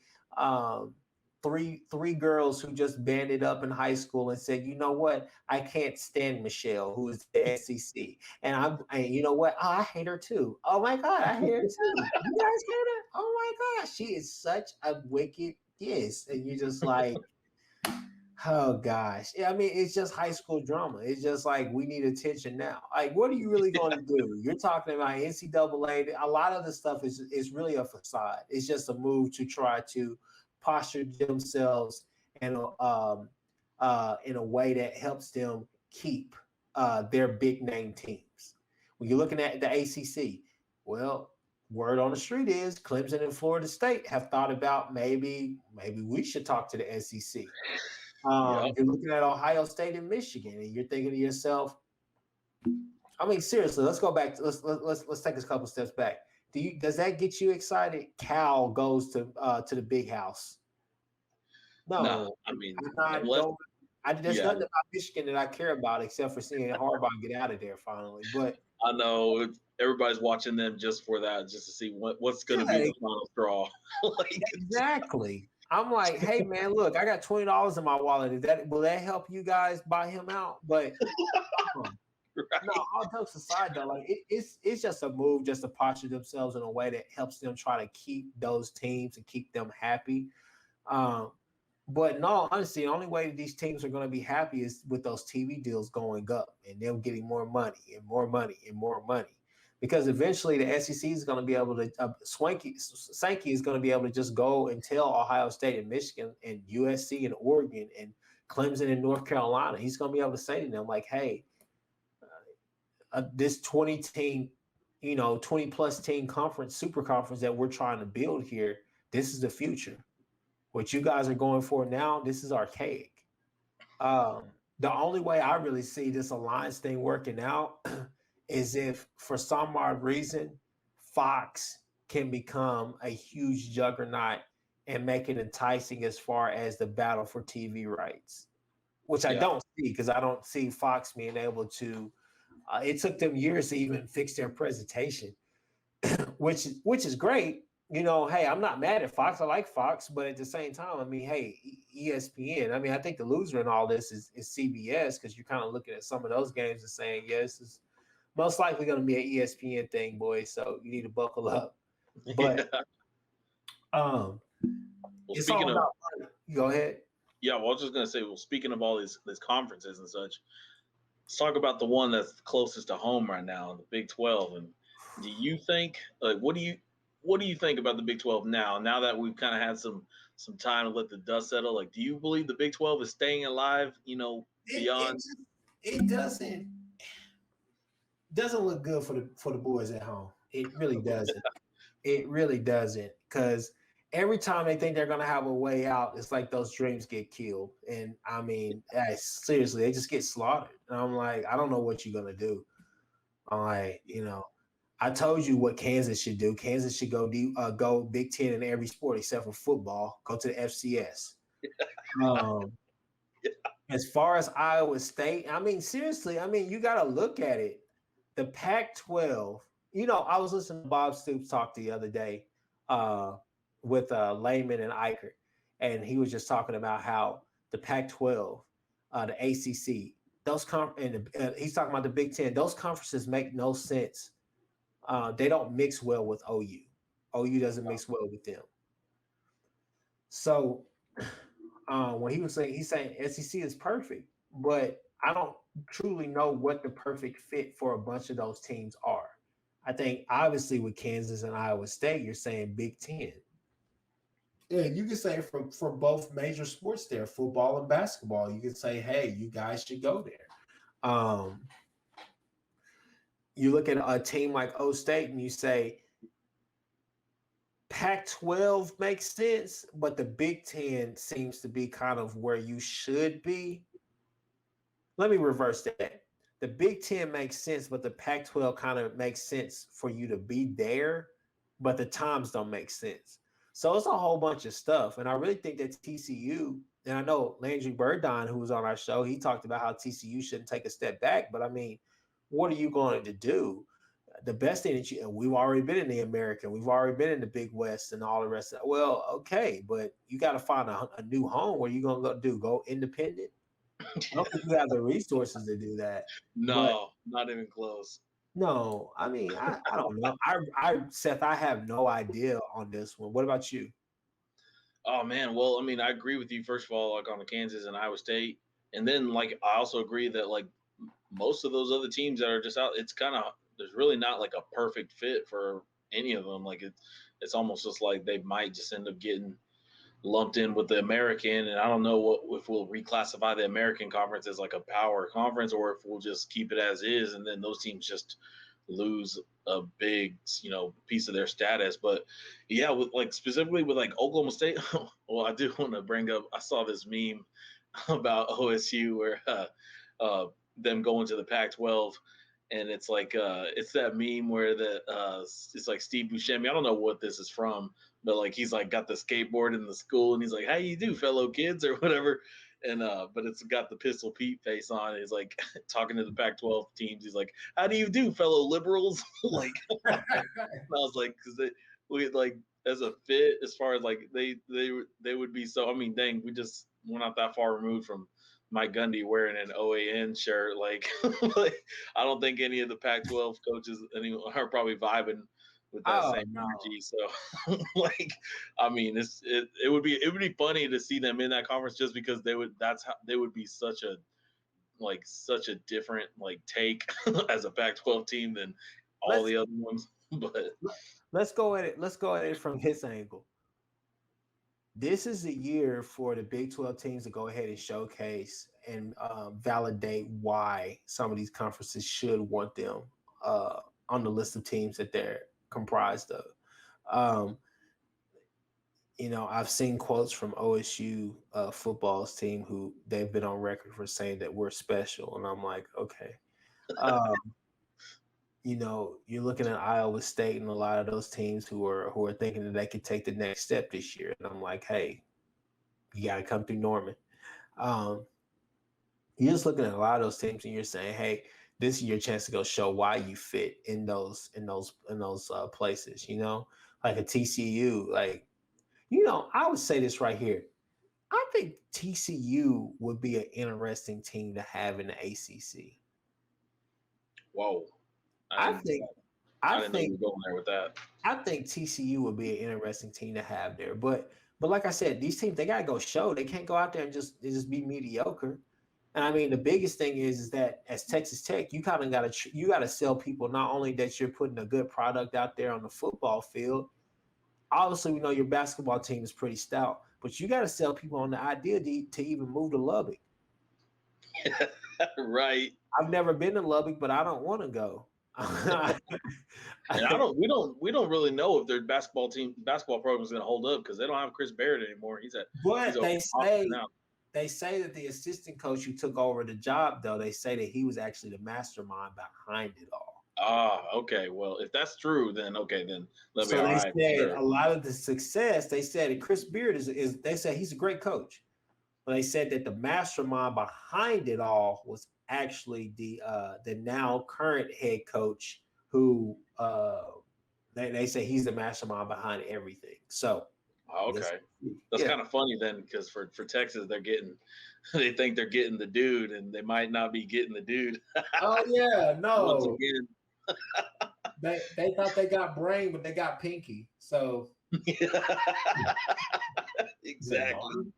three girls who just banded up in high school and said, you know what, I can't stand Michelle, who is the SEC, and you know what, I hate her too. Oh my God, I hate her too. You guys hate her? Oh my gosh, she is such a wicked and you're just like, oh gosh. Yeah, I mean, it's just high school drama. It's just like, we need attention now. Like, what are you really going to do? You're talking about NCAA. A lot of the stuff is really a facade. It's just a move to try to posture themselves in a way that helps them keep their big name teams. When you're looking at the ACC, well, word on the street is Clemson and Florida State have thought about maybe we should talk to the SEC. You're looking at Ohio State and Michigan, and you're thinking to yourself, I mean, seriously, let's go back. Let's take a couple steps back. Does that get you excited? Cal goes to the big house. No, I mean, there's nothing about Michigan that I care about except for seeing Harbaugh get out of there finally. But I know everybody's watching them just for that, just to see what's going to be the final straw. Exactly. I'm like, hey man, look, I got $20 in my wallet. Will that help you guys buy him out? But right. No, all jokes aside though, like it's just a move just to posture themselves in a way that helps them try to keep those teams and keep them happy. But no, honestly, the only way that these teams are going to be happy is with those TV deals going up and them getting more money and more money and more money. Because eventually the SEC is going to be able to, Sankey is going to be able to just go and tell Ohio State and Michigan and USC and Oregon and Clemson and North Carolina, he's going to be able to say to them like, hey, this 20 plus team conference, super conference that we're trying to build here, this is the future. What you guys are going for now, this is archaic. The only way I really see this alliance thing working out is if, for some odd reason, Fox can become a huge juggernaut and make it enticing as far as the battle for TV rights, which I don't see, because I don't see Fox being able to. It took them years to even fix their presentation, which is great. You know, hey, I'm not mad at Fox. I like Fox, but at the same time, I mean, hey, ESPN. I mean, I think the loser in all this is CBS, because you're kind of looking at some of those games and saying, yeah, this is most likely going to be an ESPN thing, boys. So you need to buckle up. But it's all about money. Go ahead. Yeah, well, I was just going to say, well, speaking of all these conferences and such, let's talk about the one that's closest to home right now, the Big 12. And do you think, like, what do you think about the Big 12 now? Now that we've kind of had some time to let the dust settle, like, do you believe the Big 12 is staying alive? It it Beyond. just, it doesn't look good for the boys at home. It really doesn't. It really doesn't, because every time they think they're gonna have a way out, it's like those dreams get killed. And I mean, seriously, they just get slaughtered. And I'm like, I don't know what you're gonna do. I'm like, I told you what Kansas should do. Kansas should go Big Ten in every sport except for football. Go to the FCS. Um, as far as Iowa State, I mean, seriously, I mean, you got to look at it. The Pac-12. I was listening to Bob Stoops talk the other day with Lehman and Eichert, and he was just talking about how the Pac-12, the ACC, he's talking about the Big Ten. Those conferences make no sense. They don't mix well with OU. OU doesn't mix well with them. So when he's saying SEC is perfect, but I don't truly know what the perfect fit for a bunch of those teams are. I think obviously with Kansas and Iowa State, you're saying Big Ten. Yeah, you can say for both major sports there, football and basketball. You can say, hey, you guys should go there. You look at a team like O State and you say Pac-12 makes sense, but the Big Ten seems to be kind of where you should be. Let me reverse that. The Big Ten makes sense, but the Pac-12 kind of makes sense for you to be there, but the times don't make sense. So it's a whole bunch of stuff. And I really think that TCU, and I know Landry Burdine, who was on our show, he talked about how TCU shouldn't take a step back. But I mean, what are you going to do? The best thing that we've already been in the American, we've already been in the Big West and all the rest of it. Well, okay, but you got to find a new home. What are you going to go independent? I don't think you have the resources to do that. No, not even close. No, I mean, I don't know. Seth, I have no idea on this one. What about you? Oh man, well, I mean, I agree with you first of all, like on the Kansas and Iowa State, and then like I also agree that like most of those other teams that are just out, it's kind of there's really not like a perfect fit for any of them. Like it's almost just like they might just end up getting lumped in with the American, and I don't know if we'll reclassify the American conference as like a power conference or if we'll just keep it as is, and then those teams just lose a big piece of their status. But yeah, with like specifically with like Oklahoma State, well, I do want to bring up. I saw this meme about OSU where them going to the Pac-12. And it's like it's that meme where it's like Steve Buscemi. I don't know what this is from, but like he's like got the skateboard in the school, and he's like, "How you do, fellow kids," or whatever. And but it's got the Pistol Pete face on. He's like talking to the Pac-12 teams. He's like, "How do you do, fellow liberals?" Like, I was like, because we like as a fit as far as like they would be so. I mean, dang, we're not that far removed from Mike Gundy wearing an OAN shirt. Like, like I don't think any of the Pac-12 coaches are probably vibing with that same energy. So, like, I mean, it would be funny to see them in that conference just because they would be such a different like take as a Pac-12 team than all the other ones. But let's go at it from this angle. This is a year for the Big 12 teams to go ahead and showcase and validate why some of these conferences should want them on the list of teams that they're comprised of. I've seen quotes from OSU football's team who they've been on record for saying that we're special. And I'm like, okay. You're looking at Iowa State and a lot of those teams who are thinking that they could take the next step this year. And I'm like, hey, you got to come through Norman. You're just looking at a lot of those teams and you're saying, hey, this is your chance to go show why you fit in those places. Like a TCU. Like, I would say this right here. I think TCU would be an interesting team to have in the ACC. Whoa. I think know you were going there with that. I think TCU would be an interesting team to have there. But like I said, these teams, they gotta go show. They can't go out there and just be mediocre. And I mean, the biggest thing is that as Texas Tech, you kind of got to sell people not only that you're putting a good product out there on the football field. Obviously, we know your basketball team is pretty stout, but you got to sell people on the idea to even move to Lubbock. Right. I've never been to Lubbock, but I don't want to go. And we don't really know if their basketball program is going to hold up because they don't have Chris Barrett anymore. He's But over now. they say that the assistant coach who took over the job, though, they say that he was actually the mastermind behind it all. Ah, okay. Well, if that's true, then okay, then let me. So All they right, said sure. a lot of the success. They said that Chris Beard is. They said he's a great coach, but they said that the mastermind behind it all was actually the now current head coach who they say he's the mastermind behind everything. So Okay, that's kind of funny then, because for Texas, they think they're getting the dude, and they might not be getting the dude. Oh yeah, Once no. again, They thought they got brain, but they got pinky. So exactly.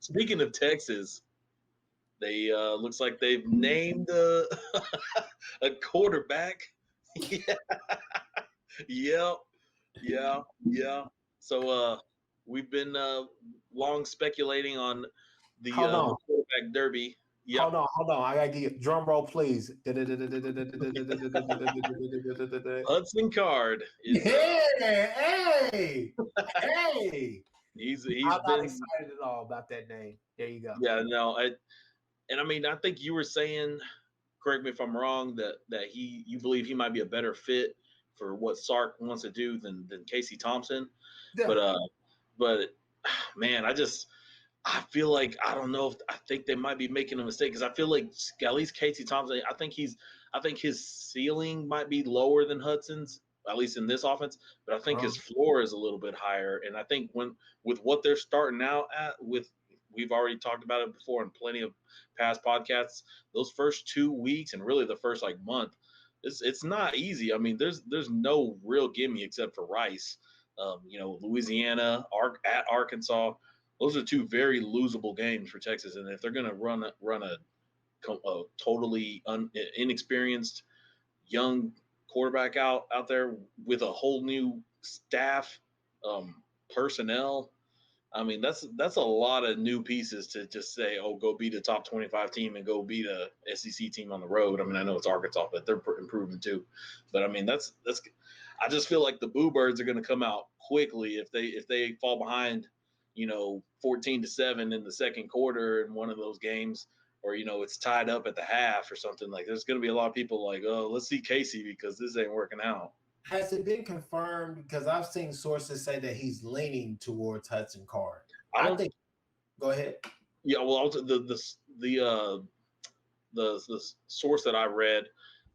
Speaking of Texas, they looks like they've named a quarterback. Yeah, yeah, yeah. So we've been long speculating on hold the on, quarterback derby. Yep. hold on. I gotta give you drum roll, please. Hudson Card is Yeah, hey, hey. he's I'm not been excited at all about that name. There you go. yeah, no, I mean I think you were saying, correct me if I'm wrong, that you believe he might be a better fit for what Sark wants to do than Casey Thompson. Yeah. But man, I feel like I don't know if I think they might be making a mistake because I feel like at least Casey Thompson. I think his ceiling might be lower than Hudson's, at least in this offense. But I think his floor is a little bit higher. And I think with what they're starting out at, we've already talked about it before in plenty of past podcasts. Those first 2 weeks and really the first like month, it's not easy. I mean, there's no real gimme except for Rice. Louisiana, at Arkansas, those are two very losable games for Texas. And if they're going to run a totally inexperienced young quarterback out there with a whole new staff, personnel, I mean that's a lot of new pieces to just say, oh, go beat a top 25 team and go beat a SEC team on the road. I mean, I know it's Arkansas, but they're improving too. But I mean, that's. I just feel like the Boo Birds are going to come out quickly if they fall behind, 14-7 in the second quarter in one of those games, or it's tied up at the half or something. Like there's going to be a lot of people like, oh, let's see Casey because this ain't working out. Has it been confirmed? Because I've seen sources say that he's leaning towards Hudson Card. I think. Go ahead. Yeah, well, the source that I read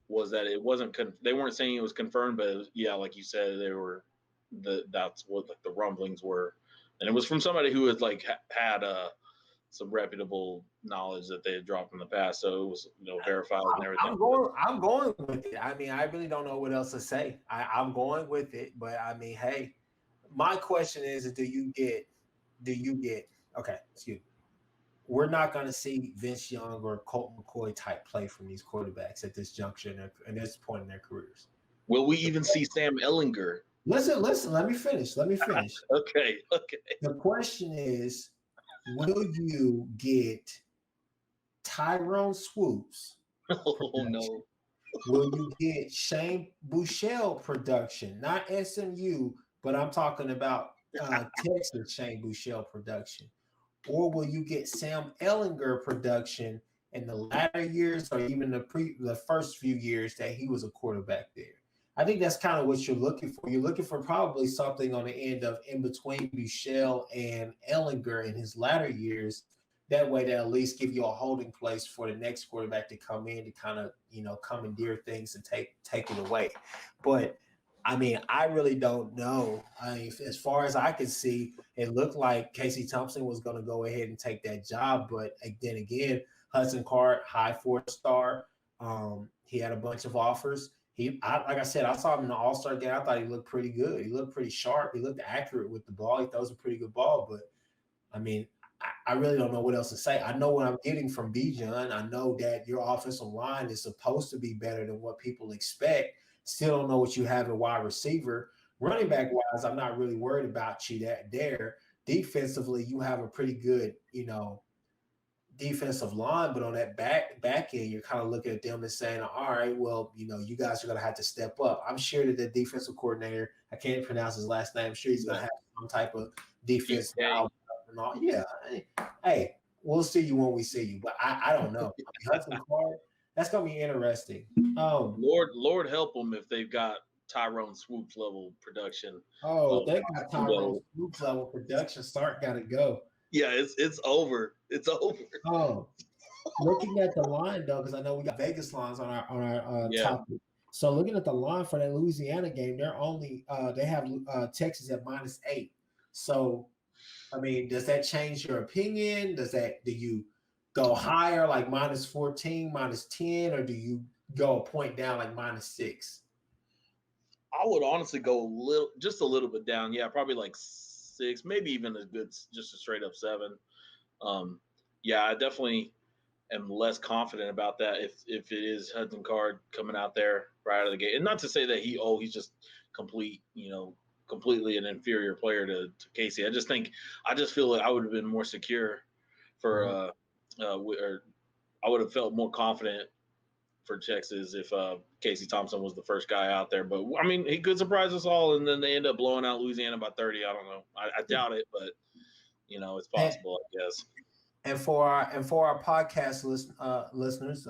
was that it wasn't. They weren't saying it was confirmed, but yeah, like you said, that's what like the rumblings were, and it was from somebody who had like had some reputable knowledge that they had dropped in the past, so it was verified and everything. I'm going with it. I mean, I really don't know what else to say. I'm going with it, but I mean, hey, my question is, do you get? Okay, excuse me. We're not going to see Vince Young or Colt McCoy type play from these quarterbacks at this juncture and this point in their careers. Will we even see Sam Ehlinger? Listen. Let me finish. Okay. The question is, will you get Tyrone Swoops? Oh no. Will you get Shane Buechele production? Not SMU, but I'm talking about Texas Shane Buechele production. Or will you get Sam Ehlinger production in the latter years or even the first few years that he was a quarterback there? I think that's kind of what you're looking for. You're looking for probably something on the end of in between Buechele and Ehlinger in his latter years. That way, that at least give you a holding place for the next quarterback to come in to kind of, commandeer things and take it away. But I mean, I really don't know. I mean, as far as I could see, it looked like Casey Thompson was going to go ahead and take that job. But then again, Hudson Card, high 4-star. He had a bunch of offers. Like I said, I saw him in the All-Star game. I thought he looked pretty good. He looked pretty sharp. He looked accurate with the ball. He throws a pretty good ball. But I mean, I really don't know what else to say. I know what I'm getting from Bijan. I know that your offensive line is supposed to be better than what people expect. Still don't know what you have in wide receiver. Running back wise, I'm not really worried about you there. Defensively, you have a pretty good, defensive line, but on that back end, you're kind of looking at them and saying, all right, well, you guys are going to have to step up. I'm sure that the defensive coordinator, I can't pronounce his last name, I'm sure he's going to have some type of defense. And all. Yeah. Hey, we'll see you when we see you, but I don't know. Hudson Card, that's going to be interesting. Lord help them if they've got Tyrone Swoops level production. Oh, they got Tyrone Swoops level production. Sark got to go. Yeah, it's over. It's over. Oh, looking at the line though, because I know we got Vegas lines on our topic. So looking at the line for that Louisiana game, they're only they have Texas at -8. So, I mean, does that change your opinion? Do you go higher like -14, -10, or do you go a point down like -6? I would honestly go just a little bit down. Yeah, probably like 6, maybe even just a straight up 7. Yeah, I definitely am less confident about that if it is Hudson Card coming out there right out of the gate. And not to say that he's just completely an inferior player to Casey. I just feel like I would have been more secure or I would have felt more confident for Texas if Casey Thompson was the first guy out there. But I mean, he could surprise us all, and then they end up blowing out Louisiana by 30. I don't know. I doubt it, but it's possible, I guess. And for our podcast listeners,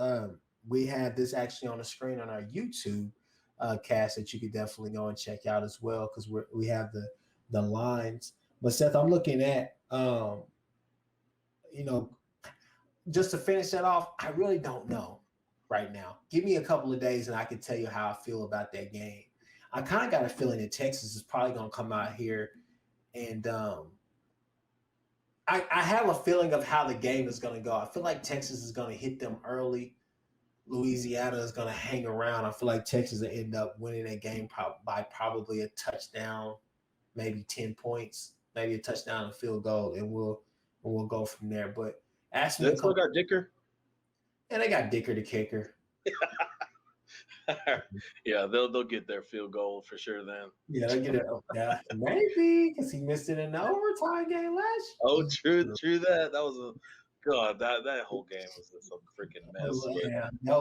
we have this actually on the screen on our YouTube cast that you could definitely go and check out as well, because we have the lines. But Seth, I'm looking at just to finish that off, I really don't know right now. Give me a couple of days and I can tell you how I feel about that game. I kind of got a feeling that Texas is probably going to come out here and I have a feeling of how the game is going to go. I feel like Texas is going to hit them early. Louisiana is going to hang around. I feel like Texas will end up winning that game by probably a touchdown, maybe 10 points, maybe a touchdown and field goal, and we'll go from there. But ask me. They still got Dicker? And they got Dicker the kicker. Yeah, they'll get their field goal for sure then. Yeah, they'll get it. Yeah, maybe because he missed it in the overtime game last year. Oh, true that. That was that whole game was some freaking mess. Yeah, that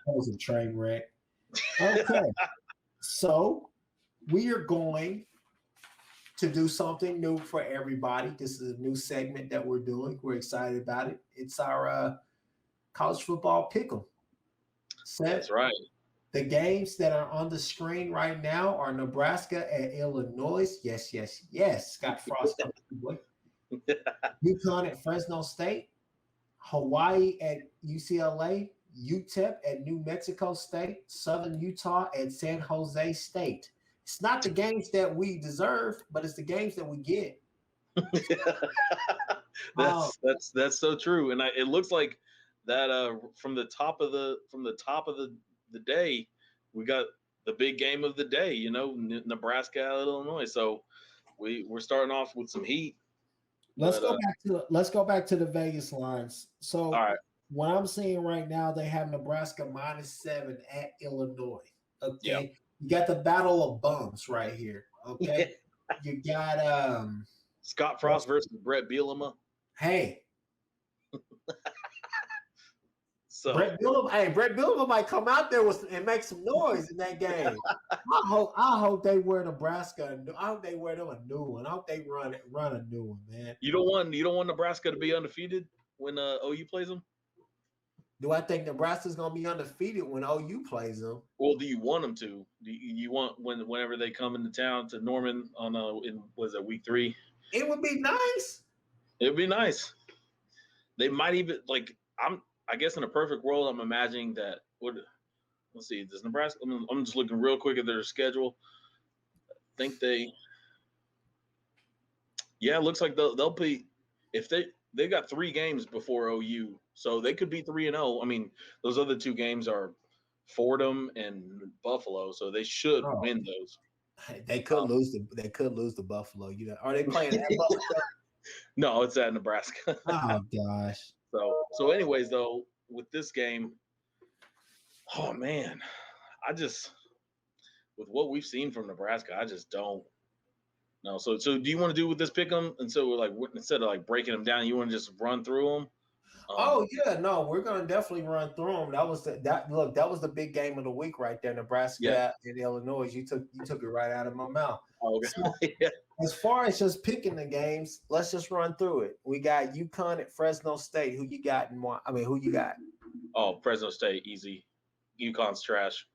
was a train wreck. Okay, so we are going to do something new for everybody. This is a new segment that we're doing. We're excited about it. It's our college football pickle. That's right. The games that are on the screen right now are Nebraska at Illinois. Yes. Scott Frost. UConn at Fresno State. Hawaii at UCLA. UTEP at New Mexico State. Southern Utah at San Jose State. It's not the games that we deserve, but it's the games that we get. That's so true. And it looks like that from the top of the day, we got the big game of the day, Nebraska at Illinois. So we're starting off with some heat. Let's go back to the Vegas lines. So all right. What I'm seeing right now, they have Nebraska -7 at Illinois. Okay. Yep. You got the battle of bums right here. Okay. You got Scott Frost versus Brett Bielema. Hey. So Brett Bielema might come out there and make some noise in that game. I hope they wear Nebraska. I hope they wear them a new one. I hope they run a new one, man. You don't want Nebraska to be undefeated when OU plays them? Do I think Nebraska's gonna be undefeated when OU plays them? Well, do you want them to? Do you want whenever they come into town to Norman on week 3? It would be nice. It would be nice. They might even I guess in a perfect world, I'm imagining that. Let's see. Does Nebraska? I'm just looking real quick at their schedule. I think it looks like they'll be if they got 3 games before OU, so they could be 3-0. I mean, those other 2 games are Fordham and Buffalo, so they should win those. They could lose the Buffalo. Are they playing at Buffalo? No, it's at Nebraska. Oh gosh. So anyways, though, with this game, oh man, I just with what we've seen from Nebraska, I just don't know. So do you want to do with this pick 'em? And so we're like instead of like breaking them down, you want to just run through them? Oh yeah, no, we're gonna definitely run through them. That was that was the big game of the week right there, Yeah. Nebraska and Illinois. You took it right out of my mouth. Oh, okay. So Yeah. as far as just picking the games, let's just run through it. We got UConn at Fresno State. Who you got who you got? Oh, Fresno State, easy. UConn's trash.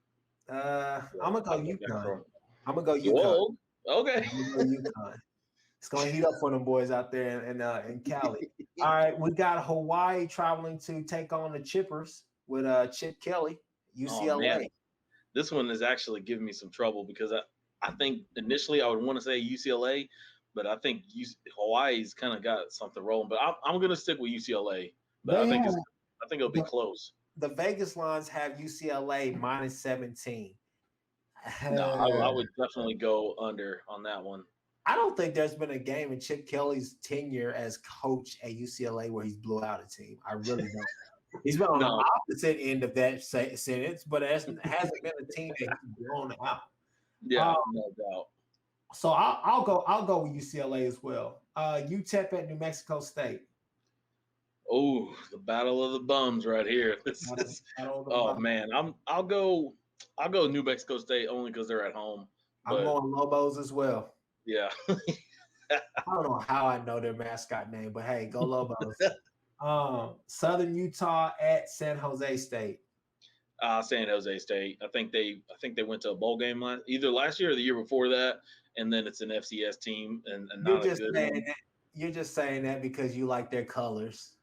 I'm gonna go UConn. I'm gonna go UConn. Whoa. Okay. I'm gonna go UConn. It's gonna heat up for them boys out there in Cali. All right, we got Hawaii traveling to take on the Chippers with Chip Kelly, UCLA. Oh, man. This one is actually giving me some trouble because I think initially I would want to say UCLA, but I think Hawaii's kind of got something rolling. But I'm going to stick with UCLA. But I think it'll be close. The Vegas lines have UCLA minus 17. No, I would definitely go under on that one. I don't think there's been a game in Chip Kelly's tenure as coach at UCLA where he's blew out a team. I really don't. He's been on the opposite end of that sentence, but it hasn't been a team that he's blown out. Yeah, no doubt. So I'll go with UCLA as well. UTEP at New Mexico State. Oh, the battle of the bums right here. Man, I'll go New Mexico State only because they're at home. I'm going Lobos as well. Yeah. I don't know how I know their mascot name, but hey, go Lobos. Southern Utah at San Jose State. San Jose State. I think they went to a bowl game either last year or the year before that, and then it's an FCS team and not a good one. You're just saying that because you like their colors.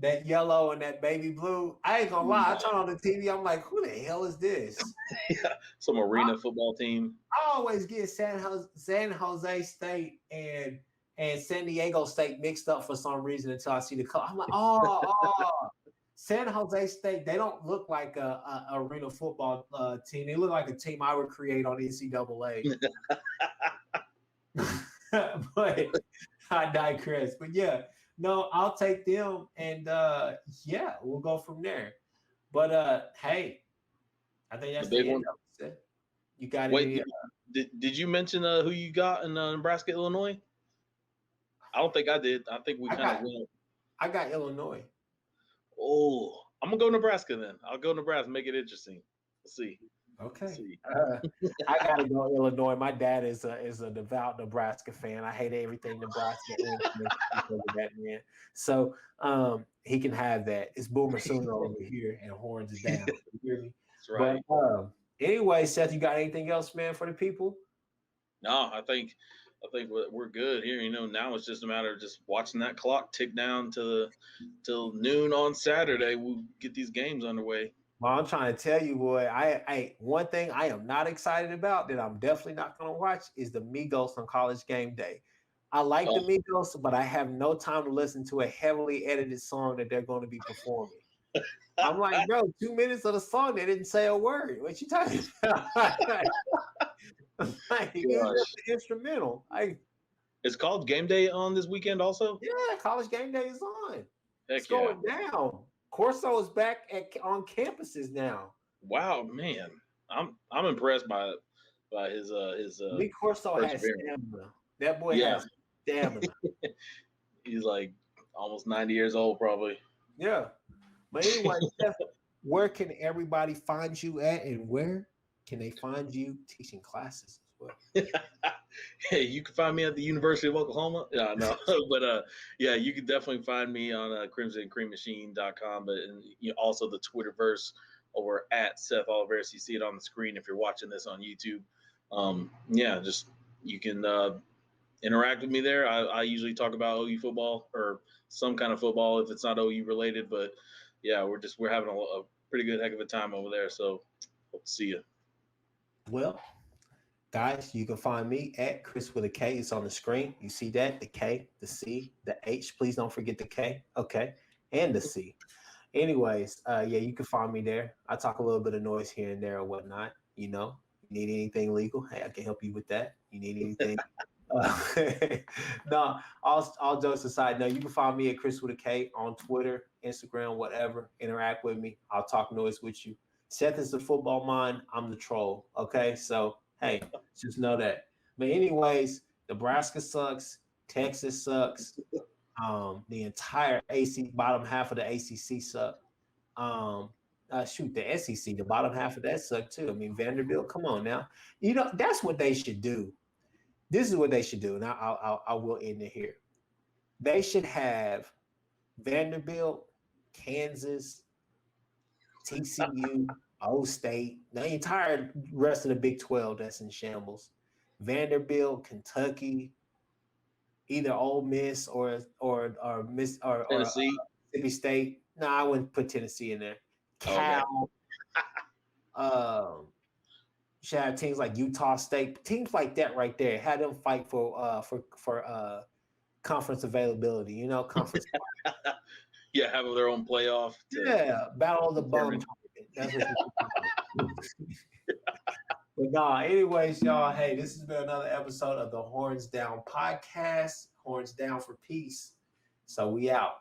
That yellow and that baby blue. I ain't gonna lie. I turn on the TV. I'm like, who the hell is this? Yeah, some arena football team. I always get San Jose State and San Diego State mixed up for some reason until I see the color. I'm like, oh, San Jose State. They don't look like a arena football team. They look like a team I would create on NCAA. But I digress. But yeah. No, I'll take them, and we'll go from there. But hey, I think that's the big one. You got it. Did you mention who you got in Nebraska, Illinois? I don't think I did. I think we kind of went. I got Illinois. Oh, I'm gonna go Nebraska then. I'll go Nebraska. Make it interesting. Let's see. Okay. I gotta go Illinois. My dad is a devout Nebraska fan. I hate everything Nebraska is because of that man. So he can have that. It's Boomer Sooner over here and horns it down. You hear me? That's right. But anyway, Seth, you got anything else, man, for the people? No, I think we're good here. Now it's just a matter of just watching that clock tick down till noon on Saturday. We'll get these games underway. Well, I'm trying to tell you, boy, I one thing I am not excited about that I'm definitely not going to watch is the Migos on College Game Day. I like the Migos, but I have no time to listen to a heavily edited song that they're going to be performing. I'm like, bro, 2 minutes of the song, they didn't say a word. What you talking about? Like, it's just instrumental. It's called Game Day on this weekend also? Yeah, College Game Day is on. It's going down. Corso is back on campuses now. Wow, man, I'm impressed by his Lee Corso has stamina. That boy has stamina. He's like almost 90 years old, probably. Yeah, but anyway, Seth, where can everybody find you at, and where can they find you teaching classes as well? Hey, you can find me at the University of Oklahoma. Yeah, no, but you can definitely find me on crimsoncreammachine.com, but also the Twitterverse over at Seth Oliveris. You see it on the screen if you're watching this on YouTube. Just you can interact with me there. I usually talk about OU football or some kind of football if it's not OU related, but yeah, we're having a pretty good heck of a time over there. So hope to see you. Well, guys, you can find me at Chris with a K. It's on the screen. You see that? The K, the C, the H. Please don't forget the K. Okay. And the C. Anyways, you can find me there. I talk a little bit of noise here and there or whatnot. You need anything legal? Hey, I can help you with that. You need anything No, all jokes aside, no, you can find me at Chris with a K on Twitter, Instagram, whatever. Interact with me. I'll talk noise with you. Seth is the football mind. I'm the troll. Okay, so hey, just know that. But anyways, Nebraska sucks. Texas sucks. The entire AC bottom half of the ACC suck. Shoot, the SEC, the bottom half of that suck too. I mean, Vanderbilt, come on now. That's what they should do. This is what they should do, and I will end it here. They should have Vanderbilt, Kansas, TCU, O State, the entire rest of the Big 12 that's in shambles. Vanderbilt, Kentucky, either Ole Miss or Miss or Tennessee. Mississippi State. No, I wouldn't put Tennessee in there. Cal. Okay. Should have teams like Utah State, teams like that right there. Had them fight for conference availability. Conference. Yeah, have their own playoff. Battle of the Bone. That's what But nah, anyways, y'all, hey, this has been another episode of the Horns Down podcast. Horns Down for peace. So we out.